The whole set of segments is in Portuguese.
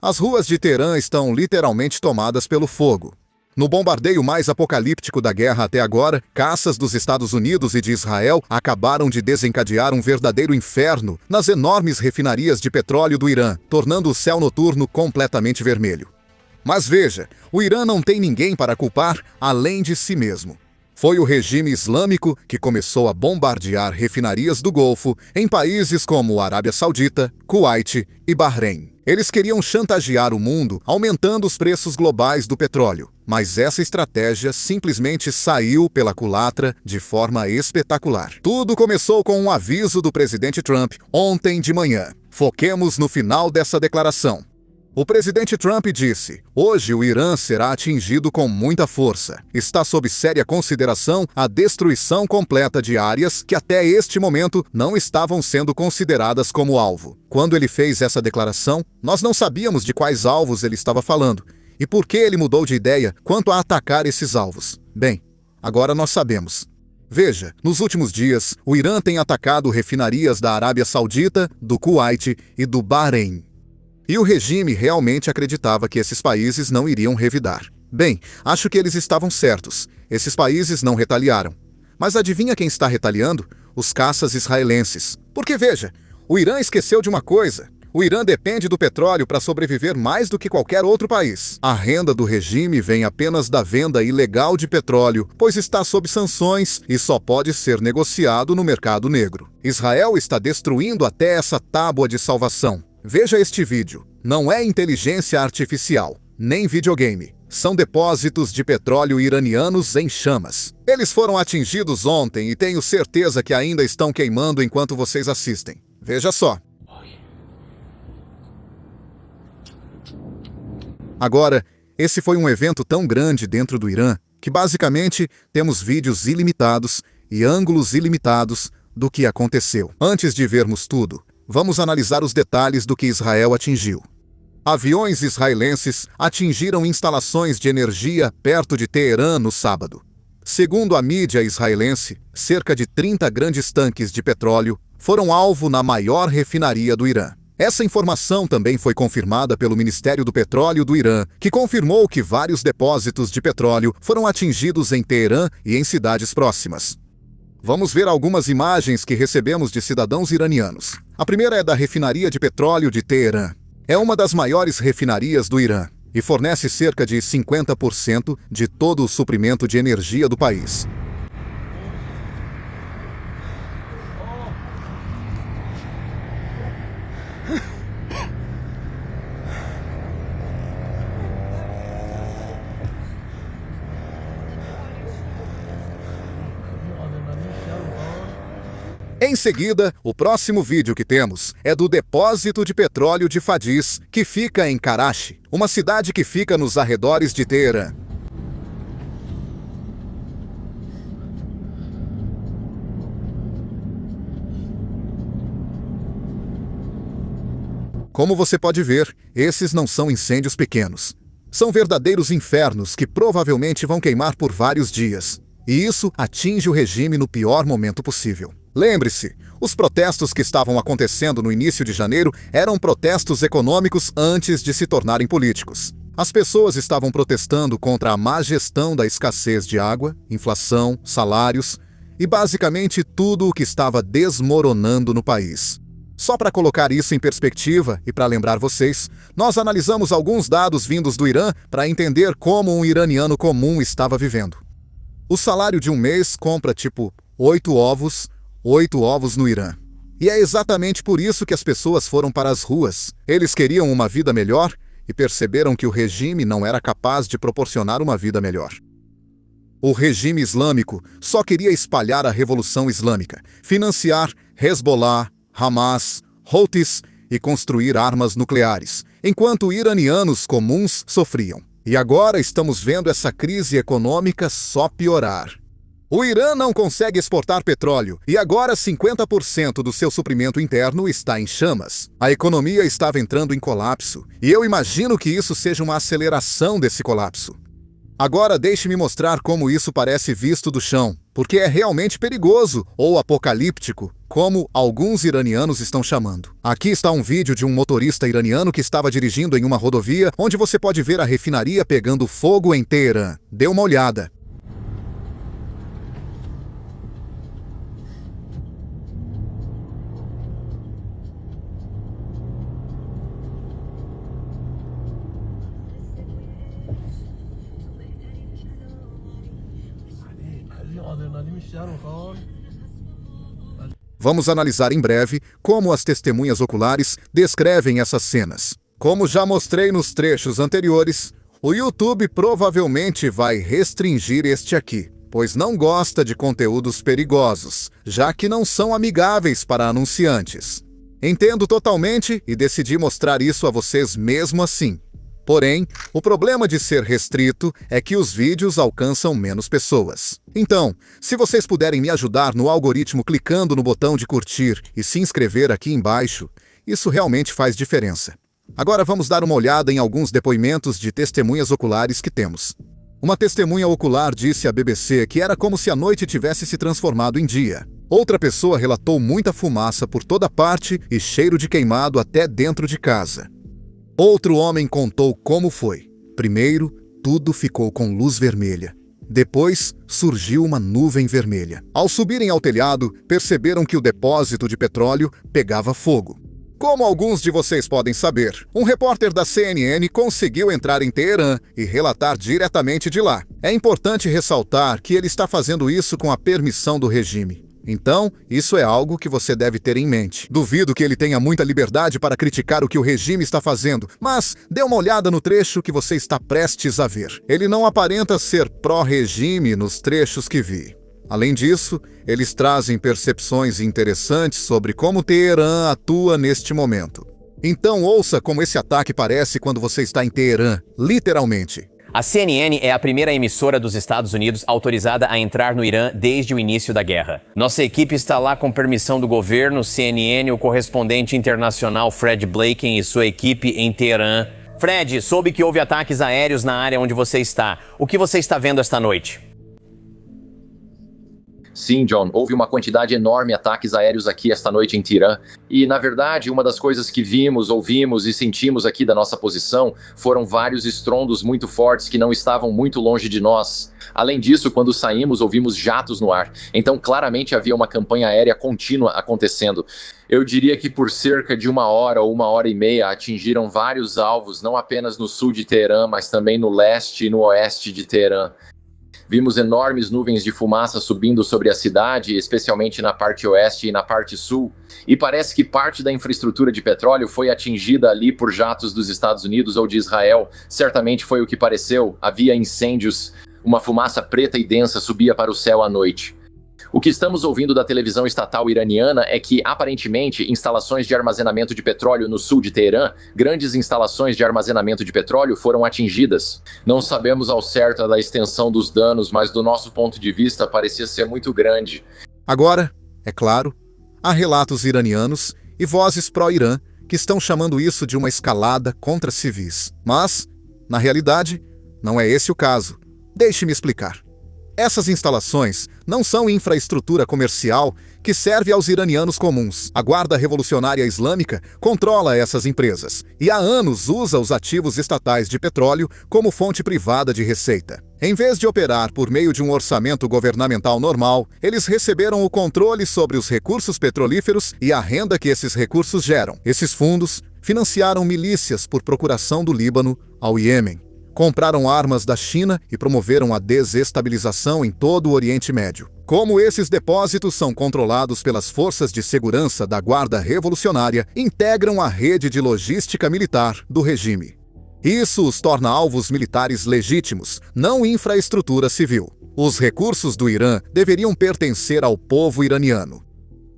As ruas de Teherã estão literalmente tomadas pelo fogo. No bombardeio mais apocalíptico da guerra até agora, caças dos Estados Unidos e de Israel acabaram de desencadear um verdadeiro inferno nas enormes refinarias de petróleo do Irã, tornando o céu noturno completamente vermelho. Mas veja, o Irã não tem ninguém para culpar além de si mesmo. Foi o regime islâmico que começou a bombardear refinarias do Golfo em países como Arábia Saudita, Kuwait e Bahrein. Eles queriam chantagear o mundo aumentando os preços globais do petróleo, mas essa estratégia simplesmente saiu pela culatra de forma espetacular. Tudo começou com um aviso do presidente Trump ontem de manhã. Foquemos no final dessa declaração. O presidente Trump disse: "Hoje o Irã será atingido com muita força. Está sob séria consideração a destruição completa de áreas que até este momento não estavam sendo consideradas como alvo." Quando ele fez essa declaração, nós não sabíamos de quais alvos ele estava falando e por que ele mudou de ideia quanto a atacar esses alvos. Bem, agora nós sabemos. Veja, nos últimos dias, o Irã tem atacado refinarias da Arábia Saudita, do Kuwait e do Bahrein. E o regime realmente acreditava que esses países não iriam revidar. Bem, acho que eles estavam certos. Esses países não retaliaram. Mas adivinha quem está retaliando? Os caças israelenses. Porque veja, o Irã esqueceu de uma coisa. O Irã depende do petróleo para sobreviver mais do que qualquer outro país. A renda do regime vem apenas da venda ilegal de petróleo, pois está sob sanções e só pode ser negociado no mercado negro. Israel está destruindo até essa tábua de salvação. Veja este vídeo. Não é inteligência artificial, nem videogame. São depósitos de petróleo iranianos em chamas. Eles foram atingidos ontem e tenho certeza que ainda estão queimando enquanto vocês assistem. Veja só. Agora, esse foi um evento tão grande dentro do Irã que basicamente temos vídeos ilimitados e ângulos ilimitados do que aconteceu. Antes de vermos tudo, vamos analisar os detalhes do que Israel atingiu. Aviões israelenses atingiram instalações de energia perto de Teherã no sábado. Segundo a mídia israelense, cerca de 30 grandes tanques de petróleo foram alvo na maior refinaria do Irã. Essa informação também foi confirmada pelo Ministério do Petróleo do Irã, que confirmou que vários depósitos de petróleo foram atingidos em Teherã e em cidades próximas. Vamos ver algumas imagens que recebemos de cidadãos iranianos. A primeira é da refinaria de petróleo de Teherã. É uma das maiores refinarias do Irã e fornece cerca de 50% de todo o suprimento de energia do país. Em seguida, o próximo vídeo que temos é do depósito de petróleo de Fadiz, que fica em Karachi, uma cidade que fica nos arredores de Teherã. Como você pode ver, esses não são incêndios pequenos. São verdadeiros infernos que provavelmente vão queimar por vários dias. E isso atinge o regime no pior momento possível. Lembre-se, os protestos que estavam acontecendo no início de janeiro eram protestos econômicos antes de se tornarem políticos. As pessoas estavam protestando contra a má gestão da escassez de água, inflação, salários e basicamente tudo o que estava desmoronando no país. Só para colocar isso em perspectiva e para lembrar vocês, nós analisamos alguns dados vindos do Irã para entender como um iraniano comum estava vivendo. O salário de um mês compra tipo 8 ovos no Irã. E é exatamente por isso que as pessoas foram para as ruas. Eles queriam uma vida melhor e perceberam que o regime não era capaz de proporcionar uma vida melhor. O regime islâmico só queria espalhar a revolução islâmica, financiar Hezbollah, Hamas, Houthis e construir armas nucleares, enquanto iranianos comuns sofriam. E agora estamos vendo essa crise econômica só piorar. O Irã não consegue exportar petróleo e agora 50% do seu suprimento interno está em chamas. A economia estava entrando em colapso e eu imagino que isso seja uma aceleração desse colapso. Agora deixe-me mostrar como isso parece visto do chão, porque é realmente perigoso, ou apocalíptico, como alguns iranianos estão chamando. Aqui está um vídeo de um motorista iraniano que estava dirigindo em uma rodovia, onde você pode ver a refinaria pegando fogo em Teherã. Dê uma olhada. Vamos analisar em breve como as testemunhas oculares descrevem essas cenas. Como já mostrei nos trechos anteriores, o YouTube provavelmente vai restringir este aqui, pois não gosta de conteúdos perigosos, já que não são amigáveis para anunciantes. Entendo totalmente e decidi mostrar isso a vocês mesmo assim. Porém, o problema de ser restrito é que os vídeos alcançam menos pessoas. Então, se vocês puderem me ajudar no algoritmo clicando no botão de curtir e se inscrever aqui embaixo, isso realmente faz diferença. Agora vamos dar uma olhada em alguns depoimentos de testemunhas oculares que temos. Uma testemunha ocular disse à BBC que era como se a noite tivesse se transformado em dia. Outra pessoa relatou muita fumaça por toda parte e cheiro de queimado até dentro de casa. Outro homem contou como foi. Primeiro, tudo ficou com luz vermelha. Depois, surgiu uma nuvem vermelha. Ao subirem ao telhado, perceberam que o depósito de petróleo pegava fogo. Como alguns de vocês podem saber, um repórter da CNN conseguiu entrar em Teherã e relatar diretamente de lá. É importante ressaltar que ele está fazendo isso com a permissão do regime. Então, isso é algo que você deve ter em mente. Duvido que ele tenha muita liberdade para criticar o que o regime está fazendo, mas dê uma olhada no trecho que você está prestes a ver. Ele não aparenta ser pró-regime nos trechos que vi. Além disso, eles trazem percepções interessantes sobre como Teherã atua neste momento. Então ouça como esse ataque parece quando você está em Teherã, literalmente. A CNN é a primeira emissora dos Estados Unidos autorizada a entrar no Irã desde o início da guerra. Nossa equipe está lá com permissão do governo. CNN, o correspondente internacional Fred Blaken e sua equipe em Teherã. Fred, soube que houve ataques aéreos na área onde você está. O que você está vendo esta noite? Sim, John, houve uma quantidade enorme de ataques aéreos aqui esta noite em Teherã. E, na verdade, uma das coisas que vimos, ouvimos e sentimos aqui da nossa posição foram vários estrondos muito fortes que não estavam muito longe de nós. Além disso, quando saímos, ouvimos jatos no ar. Então, claramente havia uma campanha aérea contínua acontecendo. Eu diria que por cerca de 1 hora ou 1 hora e meia atingiram vários alvos, não apenas no sul de Teherã, mas também no leste e no oeste de Teherã. Vimos enormes nuvens de fumaça subindo sobre a cidade, especialmente na parte oeste e na parte sul, e parece que parte da infraestrutura de petróleo foi atingida ali por jatos dos Estados Unidos ou de Israel. Certamente foi o que pareceu. Havia incêndios, uma fumaça preta e densa subia para o céu à noite. O que estamos ouvindo da televisão estatal iraniana é que, aparentemente, instalações de armazenamento de petróleo no sul de Teherã, grandes instalações de armazenamento de petróleo, foram atingidas. Não sabemos ao certo da extensão dos danos, mas do nosso ponto de vista parecia ser muito grande. Agora, é claro, há relatos iranianos e vozes pró-Irã que estão chamando isso de uma escalada contra civis. Mas, na realidade, não é esse o caso. Deixe-me explicar. Essas instalações não são infraestrutura comercial que serve aos iranianos comuns. A Guarda Revolucionária Islâmica controla essas empresas e há anos usa os ativos estatais de petróleo como fonte privada de receita. Em vez de operar por meio de um orçamento governamental normal, eles receberam o controle sobre os recursos petrolíferos e a renda que esses recursos geram. Esses fundos financiaram milícias por procuração do Líbano ao Iêmen. Compraram armas da China e promoveram a desestabilização em todo o Oriente Médio. Como esses depósitos são controlados pelas forças de segurança da Guarda Revolucionária, integram a rede de logística militar do regime. Isso os torna alvos militares legítimos, não infraestrutura civil. Os recursos do Irã deveriam pertencer ao povo iraniano.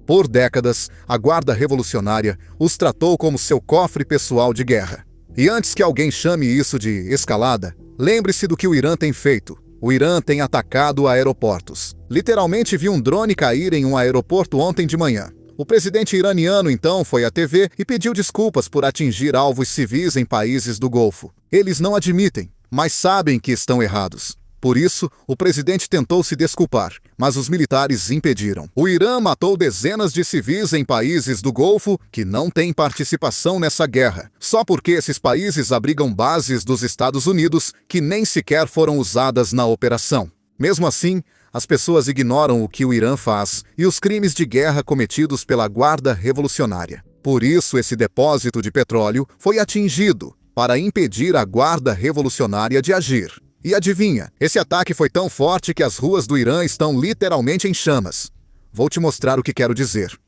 Por décadas, a Guarda Revolucionária os tratou como seu cofre pessoal de guerra. E antes que alguém chame isso de escalada, lembre-se do que o Irã tem feito. O Irã tem atacado aeroportos. Literalmente vi um drone cair em um aeroporto ontem de manhã. O presidente iraniano então foi à TV e pediu desculpas por atingir alvos civis em países do Golfo. Eles não admitem, mas sabem que estão errados. Por isso, o presidente tentou se desculpar, mas os militares impediram. O Irã matou dezenas de civis em países do Golfo que não têm participação nessa guerra, só porque esses países abrigam bases dos Estados Unidos que nem sequer foram usadas na operação. Mesmo assim, as pessoas ignoram o que o Irã faz e os crimes de guerra cometidos pela Guarda Revolucionária. Por isso, esse depósito de petróleo foi atingido para impedir a Guarda Revolucionária de agir. E adivinha, esse ataque foi tão forte que as ruas do Irã estão literalmente em chamas. Vou te mostrar o que quero dizer.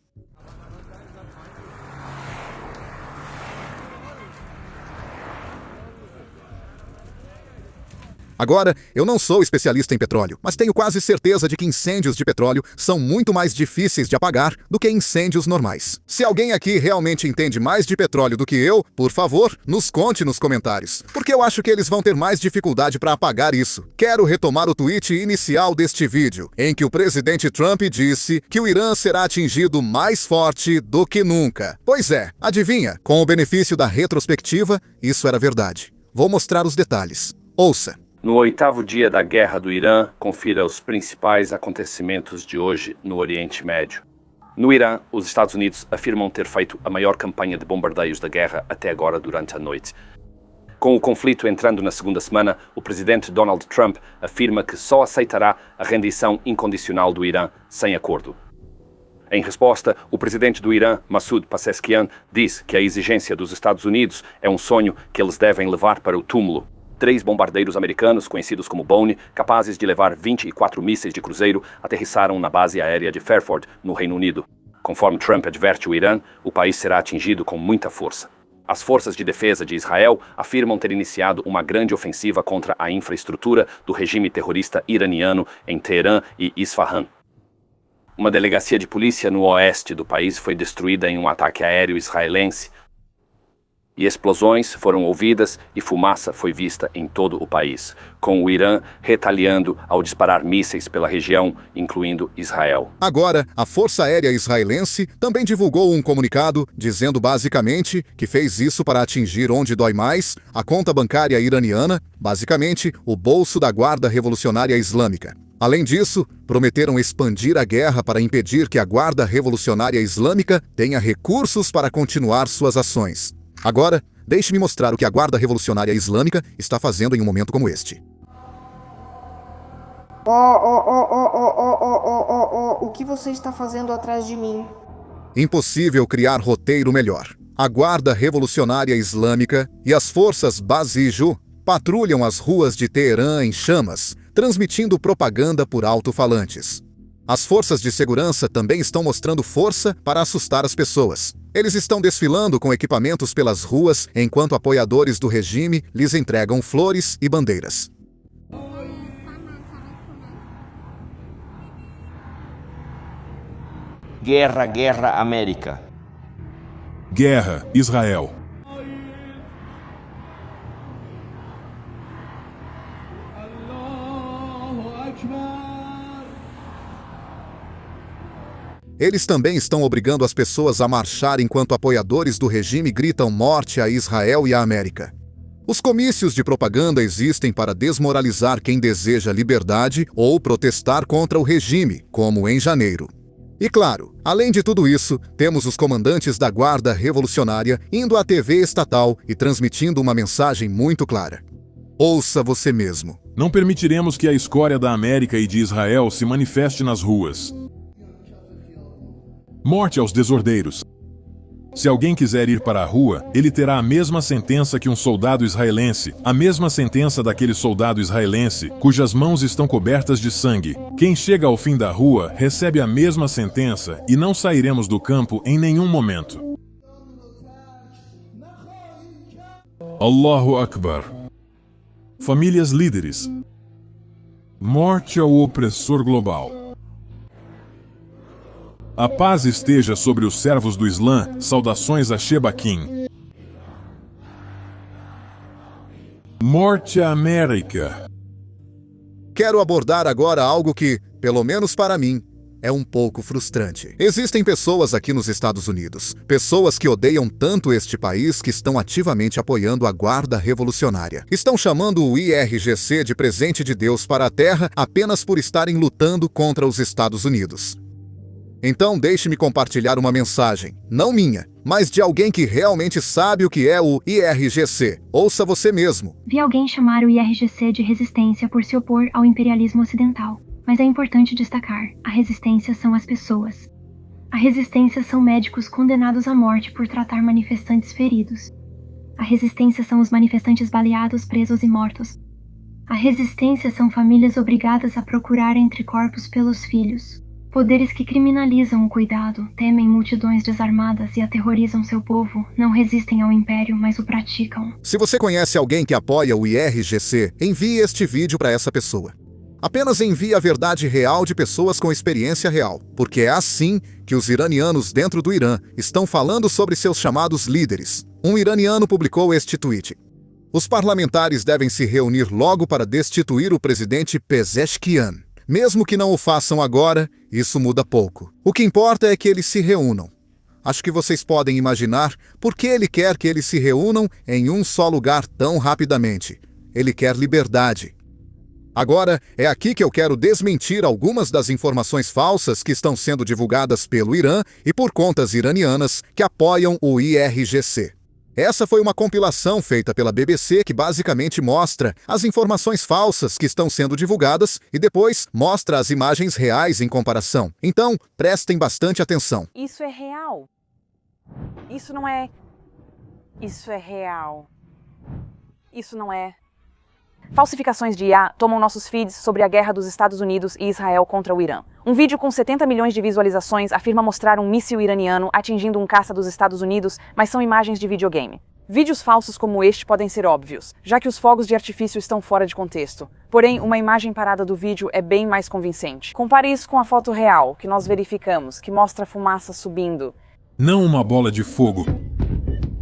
Agora, eu não sou especialista em petróleo, mas tenho quase certeza de que incêndios de petróleo são muito mais difíceis de apagar do que incêndios normais. Se alguém aqui realmente entende mais de petróleo do que eu, por favor, nos conte nos comentários, porque eu acho que eles vão ter mais dificuldade para apagar isso. Quero retomar o tweet inicial deste vídeo, em que o presidente Trump disse que o Irã será atingido mais forte do que nunca. Pois é, adivinha? Com o benefício da retrospectiva, isso era verdade. Vou mostrar os detalhes. Ouça. No 8º dia da Guerra do Irã, confira os principais acontecimentos de hoje no Oriente Médio. No Irã, os Estados Unidos afirmam ter feito a maior campanha de bombardeios da guerra até agora durante a noite. Com o conflito entrando na segunda semana, o presidente Donald Trump afirma que só aceitará a rendição incondicional do Irã sem acordo. Em resposta, o presidente do Irã, Massoud Pezeshkian, diz que a exigência dos Estados Unidos é um sonho que eles devem levar para o túmulo. 3 bombardeiros americanos, conhecidos como Bone, capazes de levar 24 mísseis de cruzeiro, aterrissaram na base aérea de Fairford, no Reino Unido. Conforme Trump adverte o Irã, o país será atingido com muita força. As forças de defesa de Israel afirmam ter iniciado uma grande ofensiva contra a infraestrutura do regime terrorista iraniano em Teherã e Isfahan. Uma delegacia de polícia no oeste do país foi destruída em um ataque aéreo israelense, e explosões foram ouvidas e fumaça foi vista em todo o país, com o Irã retaliando ao disparar mísseis pela região, incluindo Israel. Agora, a Força Aérea Israelense também divulgou um comunicado dizendo basicamente que fez isso para atingir onde dói mais, a conta bancária iraniana, basicamente o bolso da Guarda Revolucionária Islâmica. Além disso, prometeram expandir a guerra para impedir que a Guarda Revolucionária Islâmica tenha recursos para continuar suas ações. Agora, deixe-me mostrar o que a Guarda Revolucionária Islâmica está fazendo em um momento como este. O que você está fazendo atrás de mim? Impossível criar roteiro melhor. A Guarda Revolucionária Islâmica e as forças Basiju patrulham as ruas de Teherã em chamas, transmitindo propaganda por alto-falantes. As forças de segurança também estão mostrando força para assustar as pessoas. Eles estão desfilando com equipamentos pelas ruas, enquanto apoiadores do regime lhes entregam flores e bandeiras. Guerra, guerra, América. Guerra, Israel. Eles também estão obrigando as pessoas a marchar enquanto apoiadores do regime gritam morte a Israel e à América. Os comícios de propaganda existem para desmoralizar quem deseja liberdade ou protestar contra o regime, como em janeiro. E claro, além de tudo isso, temos os comandantes da Guarda Revolucionária indo à TV estatal e transmitindo uma mensagem muito clara. Ouça você mesmo. Não permitiremos que a escória da América e de Israel se manifeste nas ruas. Morte aos desordeiros. Se alguém quiser ir para a rua, ele terá a mesma sentença que um soldado israelense, a mesma sentença daquele soldado israelense cujas mãos estão cobertas de sangue. Quem chega ao fim da rua recebe a mesma sentença e não sairemos do campo em nenhum momento. Allahu Akbar. Famílias líderes. Morte ao opressor global. A paz esteja sobre os servos do Islã, saudações a Shebaquim. Morte à América. Quero abordar agora algo que, pelo menos para mim, é um pouco frustrante. Existem pessoas aqui nos Estados Unidos, pessoas que odeiam tanto este país que estão ativamente apoiando a Guarda Revolucionária. Estão chamando o IRGC de presente de Deus para a Terra apenas por estarem lutando contra os Estados Unidos. Então deixe-me compartilhar uma mensagem, não minha, mas de alguém que realmente sabe o que é o IRGC. Ouça você mesmo. Vi alguém chamar o IRGC de resistência por se opor ao imperialismo ocidental. Mas é importante destacar, a resistência são as pessoas. A resistência são médicos condenados à morte por tratar manifestantes feridos. A resistência são os manifestantes baleados, presos e mortos. A resistência são famílias obrigadas a procurar entre corpos pelos filhos. Poderes que criminalizam o cuidado, temem multidões desarmadas e aterrorizam seu povo, não resistem ao império, mas o praticam. Se você conhece alguém que apoia o IRGC, envie este vídeo para essa pessoa. Apenas envie a verdade real de pessoas com experiência real, porque é assim que os iranianos dentro do Irã estão falando sobre seus chamados líderes. Um iraniano publicou este tweet. Os parlamentares devem se reunir logo para destituir o presidente Pezeshkian. Mesmo que não o façam agora, isso muda pouco. O que importa é que eles se reúnam. Acho que vocês podem imaginar por que ele quer que eles se reúnam em um só lugar tão rapidamente. Ele quer liberdade. Agora, é aqui que eu quero desmentir algumas das informações falsas que estão sendo divulgadas pelo Irã e por contas iranianas que apoiam o IRGC. Essa foi uma compilação feita pela BBC que basicamente mostra as informações falsas que estão sendo divulgadas e depois mostra as imagens reais em comparação. Então, prestem bastante atenção. Isso é real. Isso não é... Isso é real. Isso não é... Falsificações de IA tomam nossos feeds sobre a guerra dos Estados Unidos e Israel contra o Irã. Um vídeo com 70 milhões de visualizações afirma mostrar um míssil iraniano atingindo um caça dos Estados Unidos, mas são imagens de videogame. Vídeos falsos como este podem ser óbvios, já que os fogos de artifício estão fora de contexto. Porém, uma imagem parada do vídeo é bem mais convincente. Compare isso com a foto real, que nós verificamos, que mostra a fumaça subindo. Não uma bola de fogo.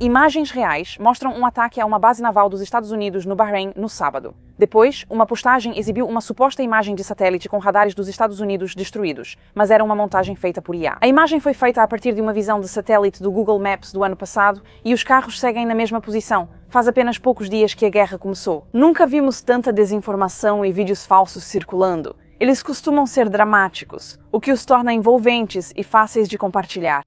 Imagens reais mostram um ataque a uma base naval dos Estados Unidos no Bahrein no sábado. Depois, uma postagem exibiu uma suposta imagem de satélite com radares dos Estados Unidos destruídos, mas era uma montagem feita por IA. A imagem foi feita a partir de uma visão de satélite do Google Maps do ano passado e os carros seguem na mesma posição. Faz apenas poucos dias que a guerra começou. Nunca vimos tanta desinformação e vídeos falsos circulando. Eles costumam ser dramáticos, o que os torna envolventes e fáceis de compartilhar.